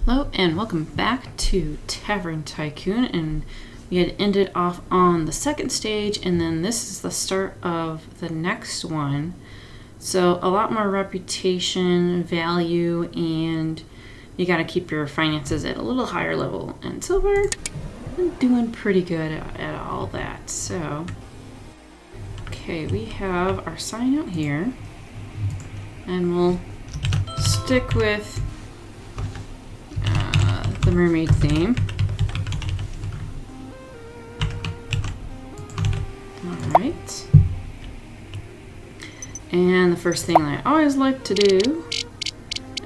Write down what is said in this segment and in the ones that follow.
Hello and welcome back to Tavern Tycoon, and we had ended off on the second stage, and then this is the start of the next one. So a lot more reputation, value, and you got to keep your finances at a little higher level. And so we're doing pretty good at all that. So, okay, we have our sign out here, and we'll stick with the mermaid theme. Alright. And the first thing I always like to do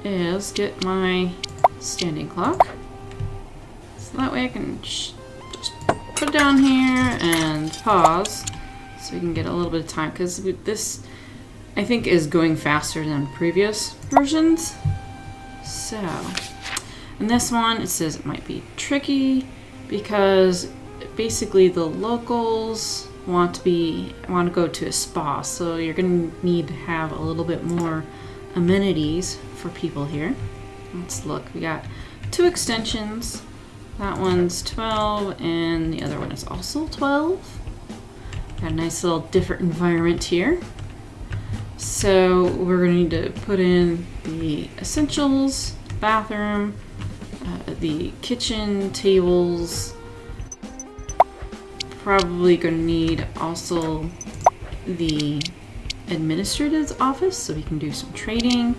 is get my standing clock. So that way I can just put it down here and pause so we can get a little bit of time, because this I think is going faster than previous versions. So, in this one, it says it might be tricky because basically the locals want to go to a spa, so you're going to need to have a little bit more amenities for people here. Let's look. We got 2 extensions. That one's 12, and the other one is also 12. Got a nice little different environment here. So we're going to need to put in the essentials, bathroom, the kitchen, tables. Probably going to need also the administrative's office so we can do some trading,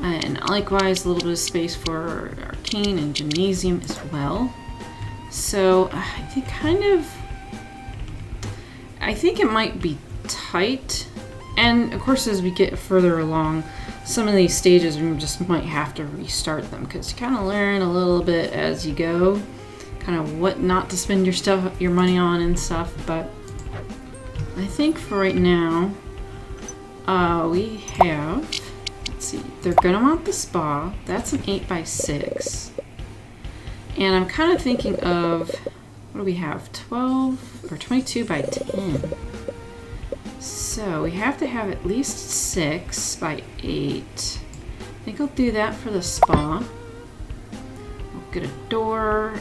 and likewise a little bit of space for arcane and gymnasium as well. So I think it might be tight, and of course as we get further along, some of these stages we just might have to restart them, because you kind of learn a little bit as you go, kind of what not to spend your money on and stuff. But I think for right now, we have, let's see, they're gonna want the spa. That's an 8x6, and I'm kind of thinking of, what do we have, 12 or 22 by 10. So we have to have at least 6 by 8. I think I'll do that for the spa. We'll get a door.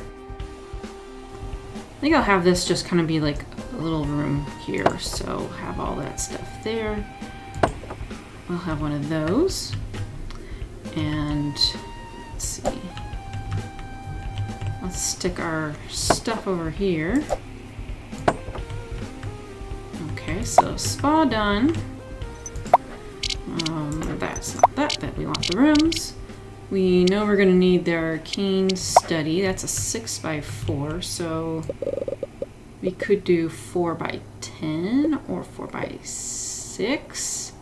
I think I'll have this just kind of be like a little room here, so have all that stuff there. We'll have one of those. And let's see. Let's stick our stuff over here. Okay, so spa done. That's not that we want the rooms. We know we're going to need the arcane study. That's a 6 by 4, so we could do 4 by 10 or 4 by 6.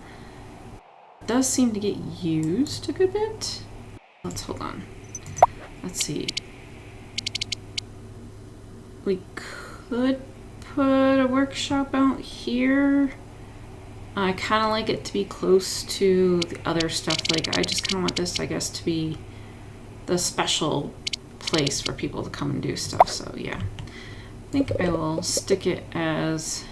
It does seem to get used a good bit. Let's hold on. Let's see. We could put a workshop out here. I kind of like it to be close to the other stuff. Like, I just kind of want this, I guess, to be the special place for people to come and do stuff. So yeah, I think I will stick it as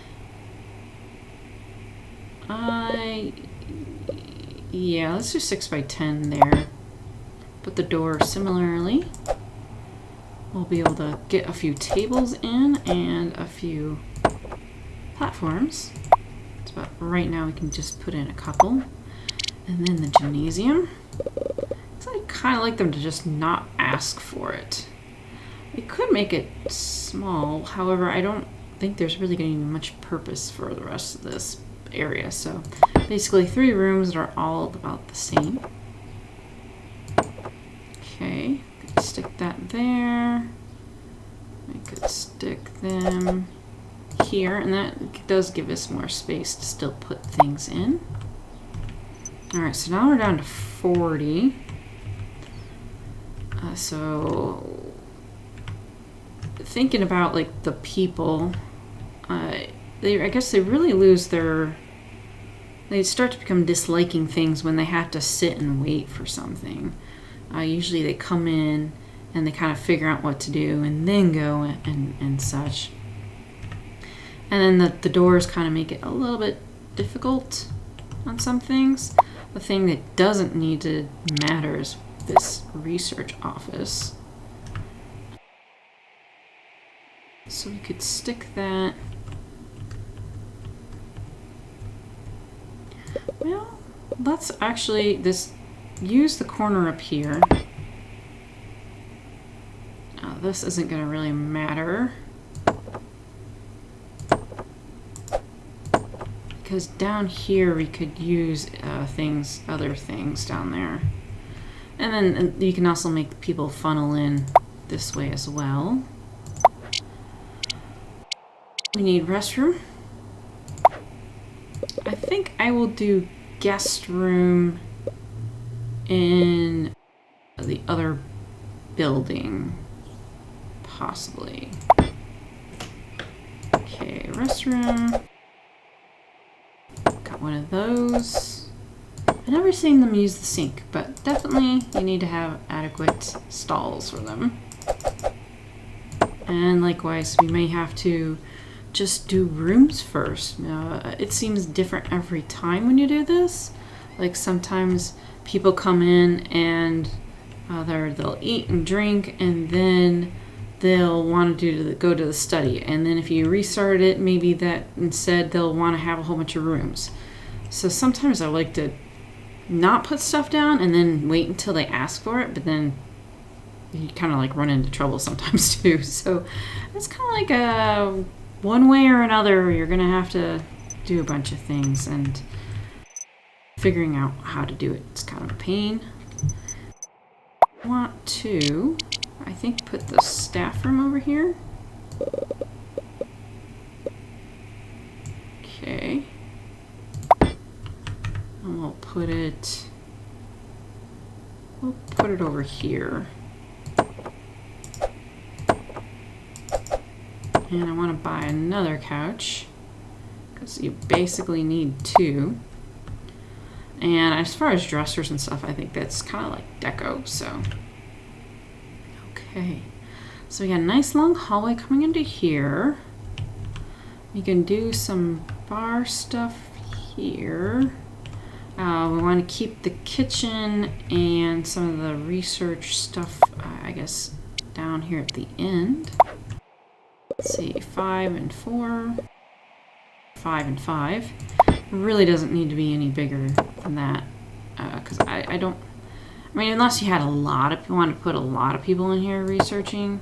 yeah, let's do 6 by 10 there. Put the door similarly. We'll be able to get a few tables in and a few platforms. But right now we can just put in a couple. And then the gymnasium. So I kind of like them to just not ask for it. We could make it small, however I don't think there's really going to be much purpose for the rest of this area. So basically 3 rooms that are all about the same. Okay, stick that there. I could stick them here, and that does give us more space to still put things in. Alright, so now we're down to 40. So thinking about like the people, I guess they really lose they start to become disliking things when they have to sit and wait for something. Usually they come in and they kind of figure out what to do and then go and such. And then the doors kind of make it a little bit difficult on some things. The thing that doesn't need to matter is this research office. So we could stick that. Well, let's actually use the corner up here. This isn't going to really matter because down here we could use other things down there, and then you can also make people funnel in this way as well. We need restroom. I think I will do guest room in the other building, possibly. Okay, restroom. Got one of those. I've never seen them use the sink, but definitely you need to have adequate stalls for them. And likewise, we may have to just do rooms first. It seems different every time when you do this. Like sometimes people come in and they'll eat and drink, and then they'll want to go to the study. And then if you restart it, maybe that instead they'll want to have a whole bunch of rooms. So sometimes I like to not put stuff down and then wait until they ask for it, but then you kind of like run into trouble sometimes too. So it's kind of like a one way or another, you're gonna have to do a bunch of things, and figuring out how to do it is kind of a pain. I want to, I think, put the staff room over here. Okay. And we'll put it over here. And I want to buy another couch because you basically need two. And as far as dressers and stuff, I think that's kind of like deco, so. Okay. So we got a nice long hallway coming into here. We can do some bar stuff here. We want to keep the kitchen and some of the research stuff, I guess, down here at the end. Let's see, 5 and 4, 5 and 5. It really doesn't need to be any bigger than that, because I don't. I mean, unless you had wanted to put a lot of people in here researching.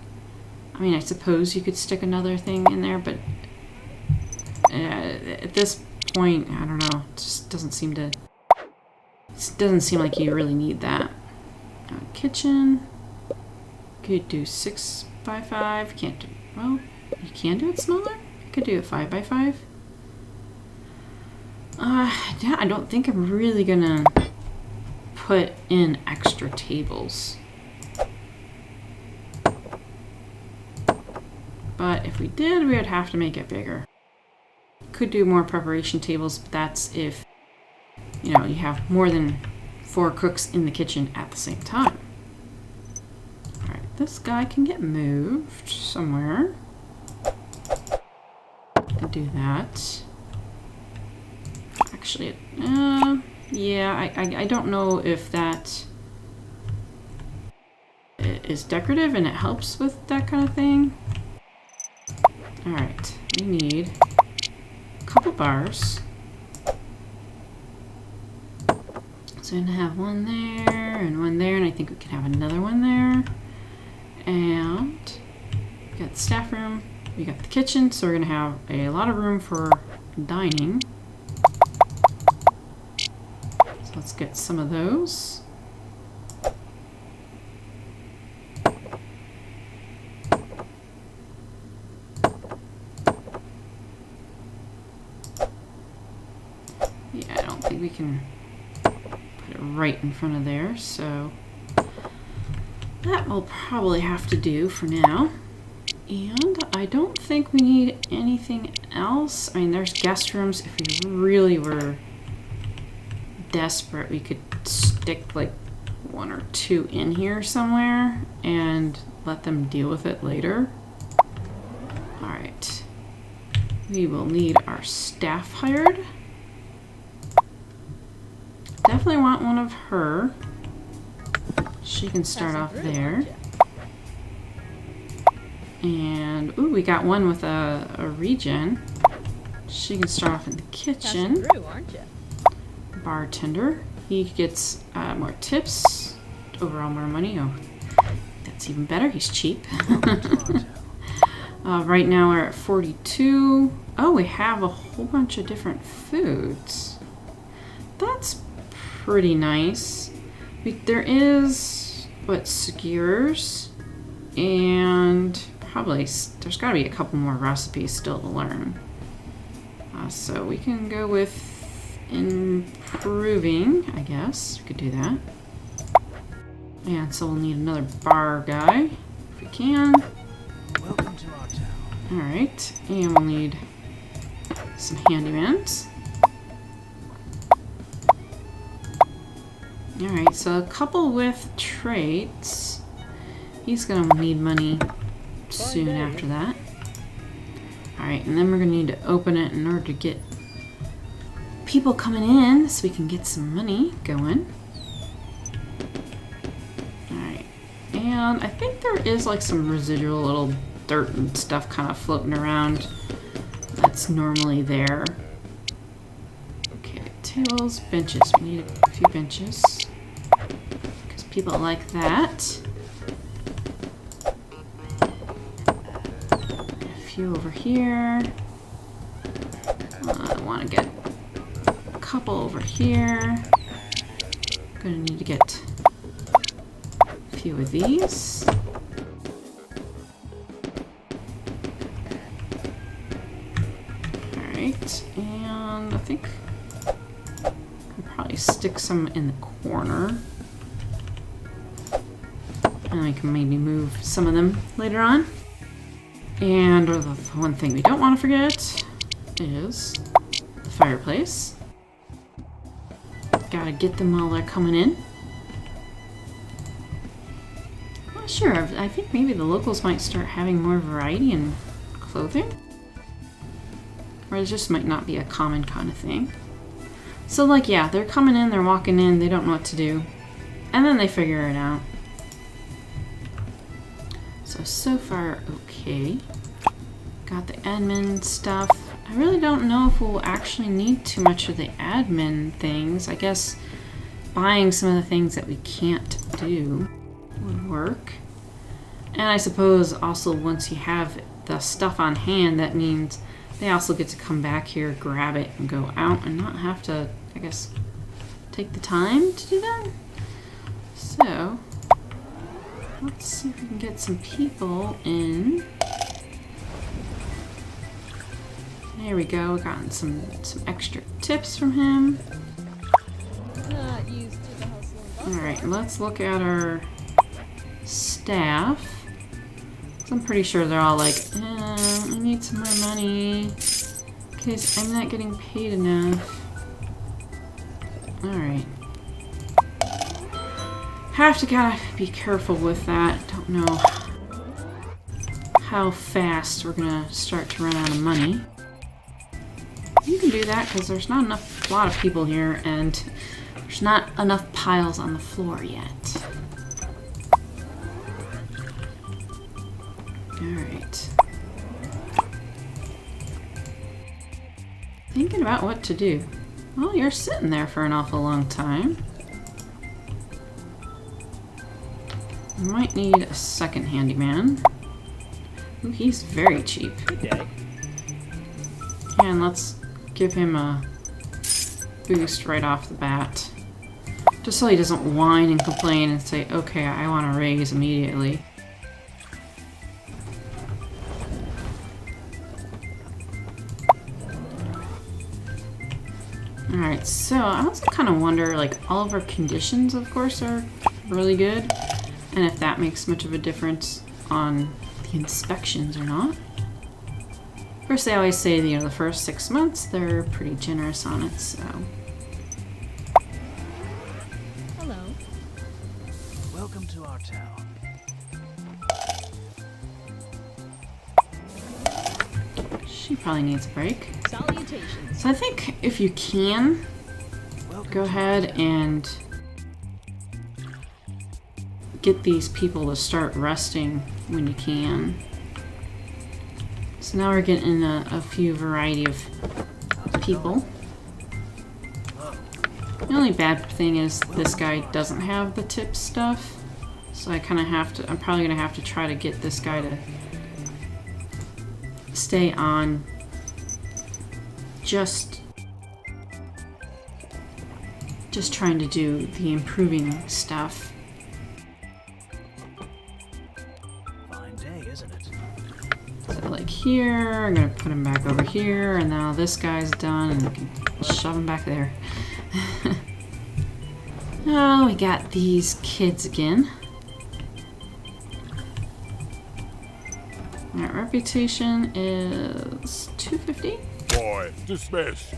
I mean, I suppose you could stick another thing in there, but at this point, I don't know. It just doesn't seem to. It doesn't seem like you really need that. Kitchen. Could do 6 by 5. Can't do. Well, you can do it smaller. You could do a 5 by 5. Yeah, I don't think I'm really gonna put in extra tables. But if we did, we would have to make it bigger. Could do more preparation tables, but that's if, you know, you have more than 4 cooks in the kitchen at the same time. Alright, this guy can get moved somewhere. Can do that. Actually, yeah, I don't know if that is decorative and it helps with that kind of thing. Alright, we need a couple bars. So we're gonna have one there and one there, and I think we can have another one there. And we got the staff room, we got the kitchen, so we're gonna have a lot of room for dining. So let's get some of those. Yeah, I don't think we can put it right in front of there, so that will probably have to do for now. And I don't think we need anything else. I mean, there's guest rooms. If we really were desperate, we could stick like 1 or 2 in here somewhere and let them deal with it later. Alright. We will need our staff hired. Definitely want one of her. She can start off there. And, ooh, we got one with a regen. She can start off in the kitchen. Bartender. He gets more tips. Overall more money. Oh, that's even better. He's cheap. Right now we're at 42. Oh, we have a whole bunch of different foods. That's pretty nice. There is, what, skewers, and probably there's got to be a couple more recipes still to learn. So we can go with improving, I guess. We could do that. And so we'll need another bar guy, if we can. Welcome to our town. Alright, and we'll need some handymans. Alright, so a couple with traits. He's gonna need money soon after that. Alright, and then we're gonna need to open it in order to get people coming in so we can get some money going. Alright, and I think there is like some residual little dirt and stuff kind of floating around that's normally there. Okay, tables, benches. We need a few benches because people like that. A few over here. I want to get a couple over here. Gonna need to get a few of these. Alright, and I think I'll probably stick some in the corner. And I can maybe move some of them later on. And the one thing we don't want to forget is the fireplace. Gotta get them while they're coming in. I'm not sure. I think maybe the locals might start having more variety in clothing. Or it just might not be a common kind of thing. So like, yeah, they're coming in, they're walking in, they don't know what to do. And then they figure it out. So far, okay. Got the admin stuff. I really don't know if we'll actually need too much of the admin things. I guess buying some of the things that we can't do would work. And I suppose also once you have the stuff on hand, that means they also get to come back here, grab it, and go out and not have to, I guess, take the time to do that. So, let's see if we can get some people in. There we go, gotten some extra tips from him. Not used to the hustle and bustle. Alright, let's look at our staff. I'm pretty sure they're all like, I need some more money because I'm not getting paid enough. Alright. Have to gotta be careful with that. Don't know how fast we're gonna start to run out of money. You can do that because there's not a lot of people here and there's not enough piles on the floor yet. Alright. Thinking about what to do. Well, you're sitting there for an awful long time. You might need a second handyman. Ooh, he's very cheap. Good day. And let's give him a boost right off the bat. Just so he doesn't whine and complain and say, okay, I want to raise immediately. Alright, so I also kind of wonder, like, all of our conditions, of course, are really good. And if that makes much of a difference on the inspections or not. Of course, they always say, you know, the first 6 months, they're pretty generous on it, so. Hello. Welcome to our town. She probably needs a break. Salutations. So I think if you can, Welcome go ahead and get these people to start resting when you can. So now we're getting a few variety of people. The only bad thing is this guy doesn't have the tip stuff. So I kind of have to, I'm probably going to have to try to get this guy to stay on just trying to do the improving stuff. Fine day, isn't it? So like here, I'm going to put him back over here, and now this guy's done, and we can shove him back there. Oh, we got these kids again. Alright, reputation is 250. Boy, dismissed.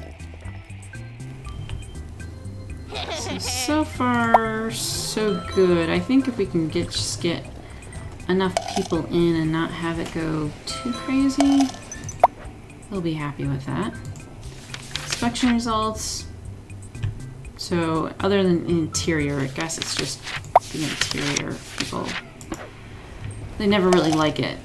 So far, so good. I think if we can just get enough people in and not have it go too crazy, we'll be happy with that. Inspection results. So, other than interior, I guess it's just the interior people. They never really like it.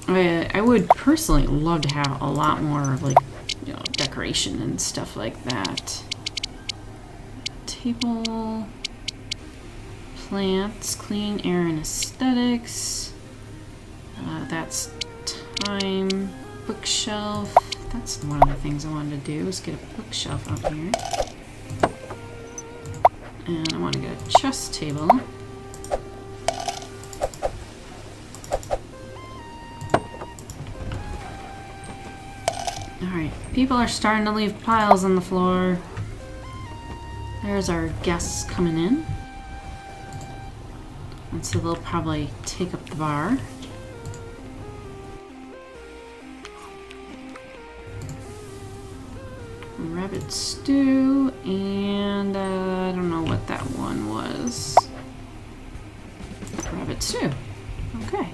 I would personally love to have a lot more, like, you know, decoration and stuff like that. Table, plants, clean air and aesthetics. That's time, bookshelf. That's one of the things I wanted to do, is get a bookshelf up here. And I want to get a chess table. Alright, people are starting to leave piles on the floor. There's our guests coming in. And so they'll probably take up the bar. Rabbit stew, and I don't know what that one was. Rabbit stew. Okay.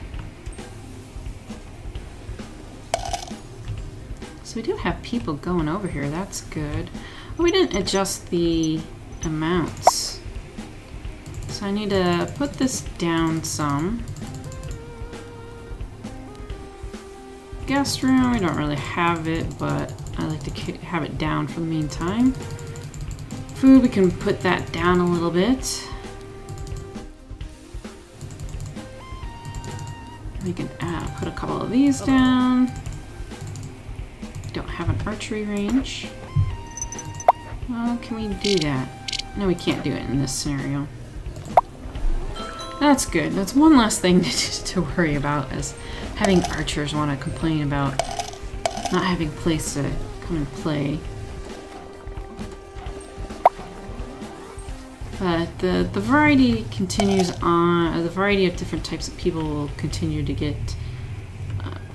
So we do have people going over here. That's good. Oh, we didn't adjust the amounts. So I need to put this down some. Guest room, we don't really have it, but I like to have it down for the meantime. Food, we can put that down a little bit. We can put a couple of these down. Don't have an archery range. Well, can we do that? No, we can't do it in this scenario. That's good. That's one less thing to worry about, as having archers want to complain about not having a place to come and play. But the variety continues on. The variety of different types of people will continue to get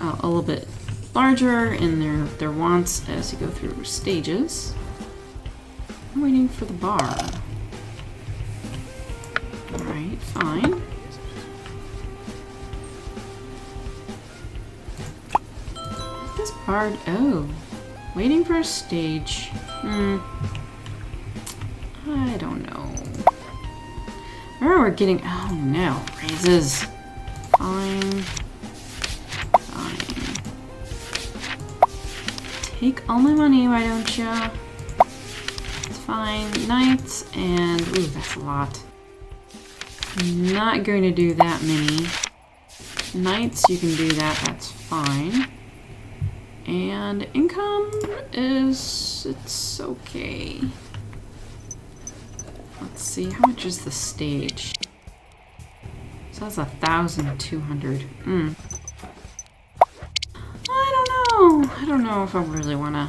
a little bit larger in their wants as you go through stages. I'm waiting for the bar. Alright, fine. This bard, oh, waiting for a stage. I don't know. Where we're getting, oh no, raises. Fine. Fine. Take all my money, why don't ya? It's fine. Knights and, ooh, that's a lot. Not going to do that many. Knights, you can do that, that's fine. And income is, it's okay. Let's see, how much is the stage? So that's 1,200. I don't know if I really want to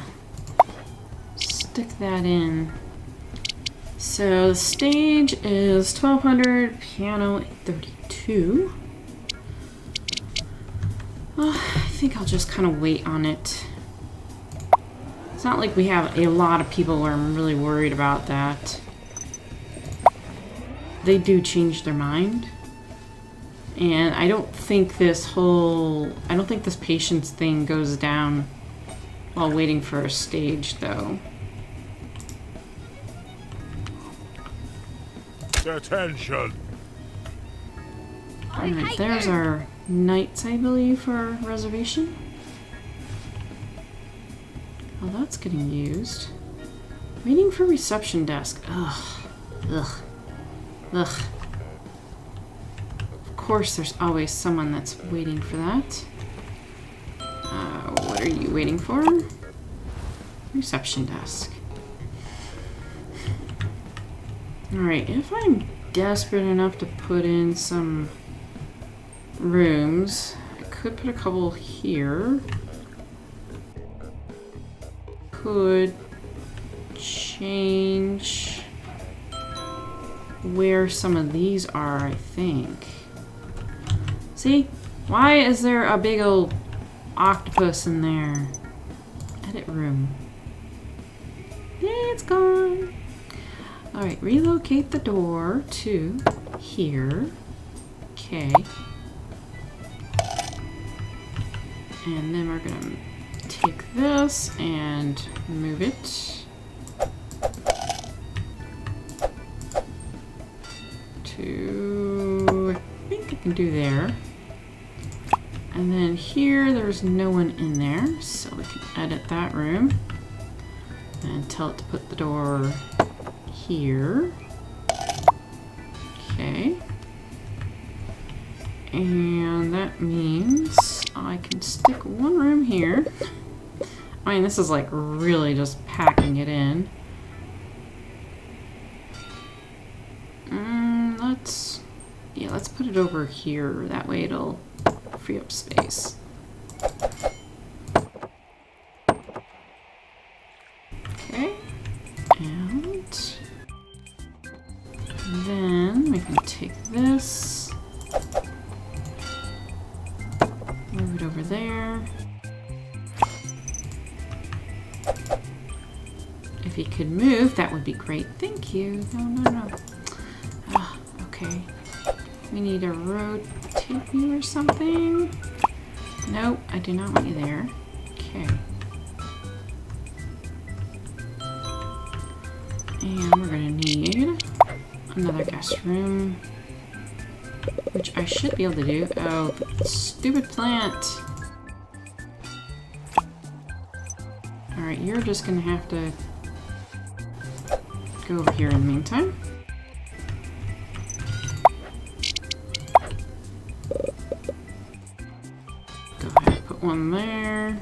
stick that in. So the stage is 1,200, piano 32. I think I'll just kind of wait on it. It's not like we have a lot of people where I'm really worried about that. They do change their mind. And I don't think this patience thing goes down while waiting for a stage, though. Attention! Alright, there's our nights, I believe, for our reservation. Well, that's getting used. Waiting for reception desk. Ugh. Ugh. Ugh. Of course, there's always someone that's waiting for that. What are you waiting for? Reception desk. Alright, if I'm desperate enough to put in some rooms, I could put a couple here. Could change where some of these are, I think. See? Why is there a big old octopus in there? Edit room. Yeah, it's gone. Alright, relocate the door to here. Okay. And then we're gonna take this and move it to, I think I can do there. And then here, there's no one in there, so we can edit that room and tell it to put the door here. Okay. And that means I can stick one room here. I mean, this is like really just packing it in. Let's put it over here. That way it'll free up space. Okay. And then we can take this, move it over there. If he could move, that would be great. Thank you. No. Ah, okay. We need to rotate you or something. Nope, I do not want you there. Okay. And we're gonna need another guest room, which I should be able to do. Oh, stupid plant. Alright, you're just gonna have to go over here in the meantime. Go ahead, put one there.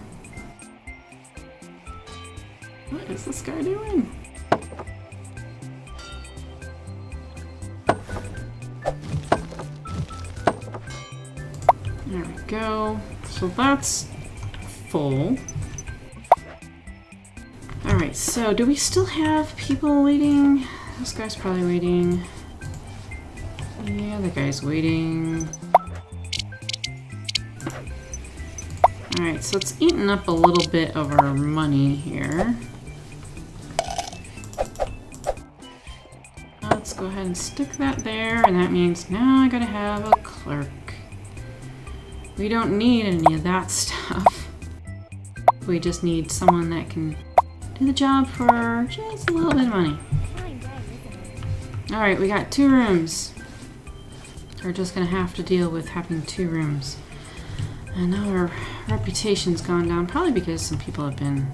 What is this guy doing? There we go. So that's full. Alright, so do we still have people waiting? This guy's probably waiting. Yeah, the guy's waiting. Alright, so it's eaten up a little bit of our money here. Let's go ahead and stick that there, and that means now I gotta have a clerk. We don't need any of that stuff. We just need someone that can do the job for just a little bit of money. Alright, we got 2 rooms. We're just gonna have to deal with having 2 rooms. And now our reputation's gone down, probably because some people have been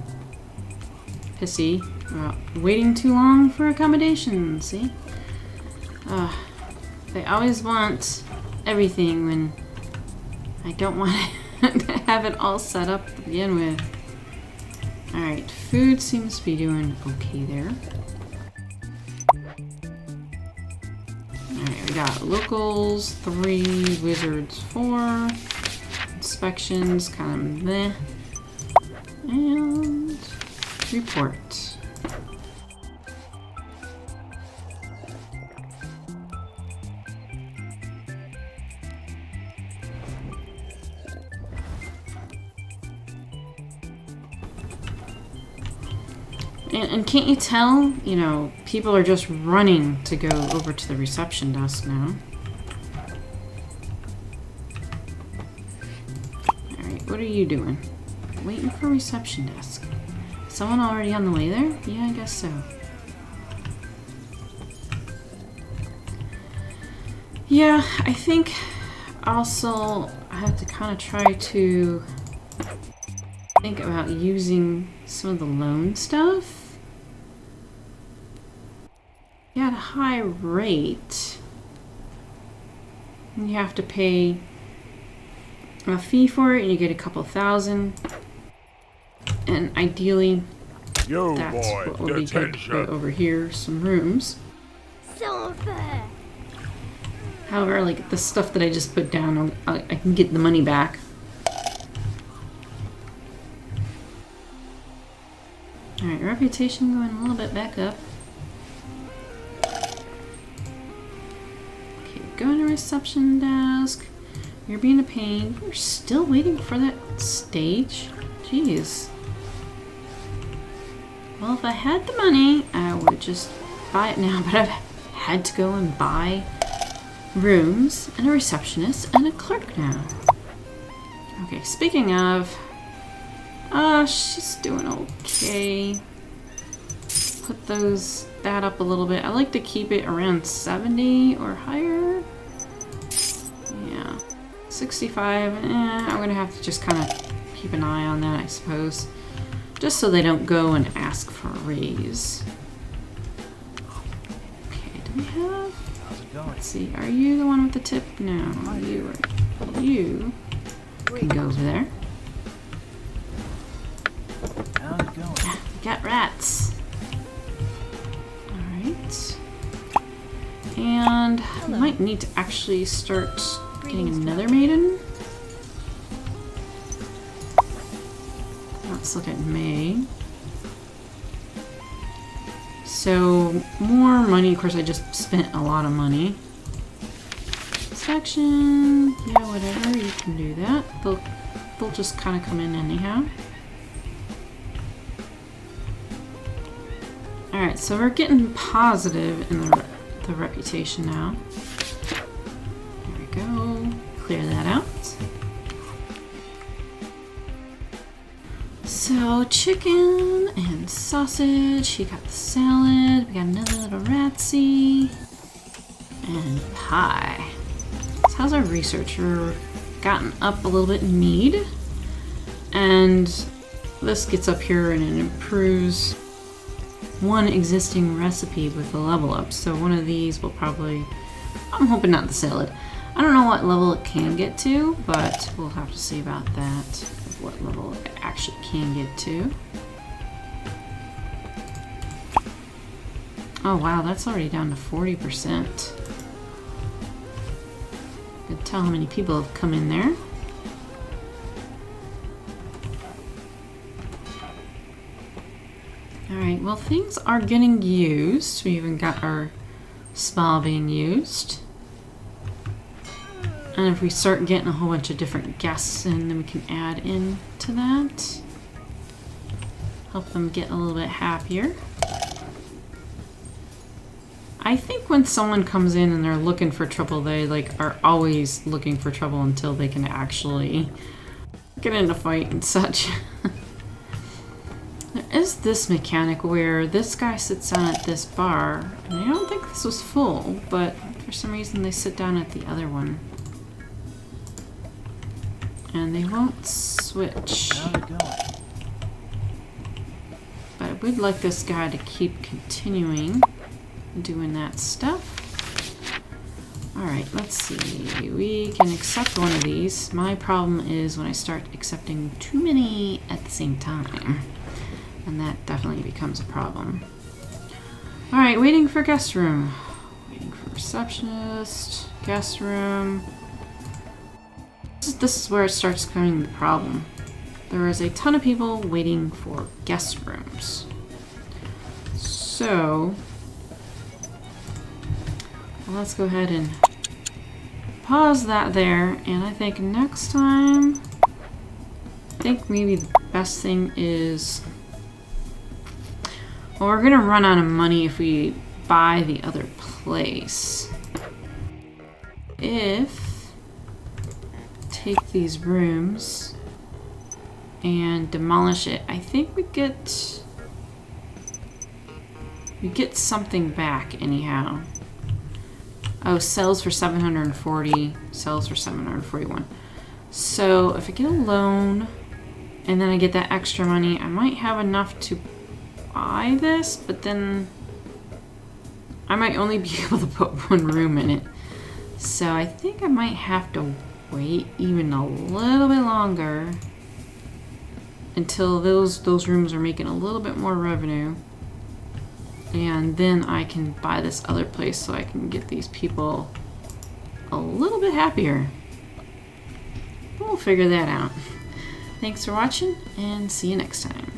pissy about waiting too long for accommodations, see? They always want everything when I don't want to have it all set up to begin with. Alright, food seems to be doing okay there. Alright, we got locals 3, wizards 4, inspections kind of meh, and report. And can't you tell, you know, people are just running to go over to the reception desk now. Alright, what are you doing? Waiting for reception desk. Someone already on the way there? Yeah, I guess so. Yeah, I think Also, I have to kind of try to think about using some of the loan stuff. Yeah, at a high rate, you have to pay a fee for it, and you get a couple thousand. And ideally, You that's boy, what would be good detention. to put over here, some rooms. So unfair. However, like the stuff that I just put down, I can get the money back. Alright, reputation going a little bit back up. Okay, going to reception desk. You're being a pain. We're still waiting for that stage? Jeez. Well, if I had the money, I would just buy it now, but I've had to go and buy rooms and a receptionist and a clerk now. Okay, speaking of, she's doing okay. Put that up a little bit. I like to keep it around 70 or higher. Yeah, 65. I'm gonna have to just kind of keep an eye on that, I suppose, just so they don't go and ask for a raise. Okay, do we have? Let's see, are you the one with the tip? No, you can go over there. How's it going? We got rats. Alright. And we might need to actually start getting another maiden. Let's look at May. So, more money. Of course, I just spent a lot of money. Section. Yeah, whatever. You can do that. They'll just kind of come in anyhow. Alright, so we're getting positive in the reputation now. There we go. Clear that out. So, chicken and sausage. He got the salad. We got another little ratsy. And pie. So how's our research? We're gotten up a little bit in mead. And this gets up here and it improves one existing recipe with the level up. So one of these will probably... I'm hoping not the salad. I don't know what level it can get to, but we'll have to see about that. What level it actually can get to. Oh wow, that's already down to 40%. You can tell how many people have come in there. Alright, well things are getting used. We even got our spa being used. And if we start getting a whole bunch of different guests in, then we can add in to that. Help them get a little bit happier. I think when someone comes in and they're looking for trouble, they are always looking for trouble until they can actually get in a fight and such. There is this mechanic where this guy sits down at this bar, and I don't think this was full, but for some reason they sit down at the other one. And they won't switch. How's it going? But I would like this guy to keep continuing doing that stuff. Alright, let's see. We can accept one of these. My problem is when I start accepting too many at the same time. And that definitely becomes a problem. Alright, waiting for guest room. Waiting for receptionist, guest room. This is where it starts becoming the problem. There is a ton of people waiting for guest rooms. So, let's go ahead and pause that there. And I think next time, I think maybe the best thing is, well, we're gonna run out of money if we buy the other place. If take these rooms and demolish it, I think we get something back anyhow. Oh, sells for 740, sells for 741. So if I get a loan and then I get that extra money, I might have enough to buy this, but then I might only be able to put one room in it. So I think I might have to wait even a little bit longer until those rooms are making a little bit more revenue. And then I can buy this other place so I can get these people a little bit happier. We'll figure that out. Thanks for watching and see you next time.